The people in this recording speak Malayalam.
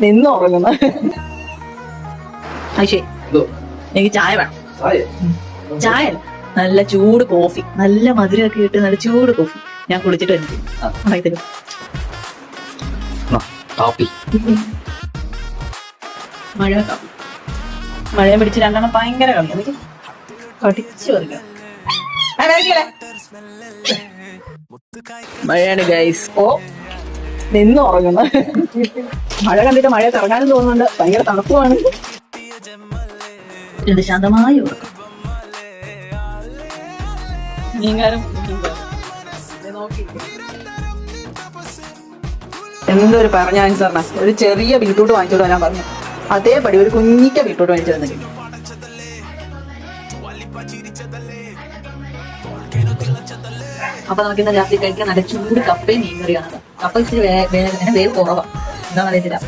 നിന്നുറങ്ങുന്ന അയ്യേ എനിക്ക് ചായ വേണം. ചായ നല്ല ചൂട് കോഫി, നല്ല മധുരമൊക്കെ ഇട്ട് നല്ല ചൂട് കോഫി. ഞാൻ കുളിച്ചിട്ട് എനിക്ക് മഴ മഴയെ പിടിച്ച് രണ്ടെണ്ണം ഭയങ്കര കളി. എനിക്ക് കടിച്ചു വരിക മഴയാണ് ഗൈസ്. ഓ നിന്നുറങ്ങുന്ന മഴ കണ്ടിട്ട് മഴയത്ത് ഇറങ്ങാനും തോന്നുന്നുണ്ട്. ഭയങ്കര തണുപ്പുമാണ്. ഇത് ശാന്തമായി ഉറക്കം. എന്തൊരു പറഞ്ഞ ആൻസറിനാ. ഒരു ചെറിയ ബീട്രൂട്ട് വാങ്ങിച്ചോളൂ ഞാൻ പറഞ്ഞു. അതേപടി ഒരു കുഞ്ഞിക്ക ബീട്രൂട്ട് വാങ്ങിച്ചു തന്നില്ല. അപ്പൊ നമുക്ക് ഇന്ന് രാത്രി കഴിക്കാൻ നല്ല ചൂട് കപ്പയും മീൻ കറിയാണ്. കപ്പ ഇച്ചിരി വേവ് കുറവാണ്. എന്താണെന്ന് അറിയത്തില്ല.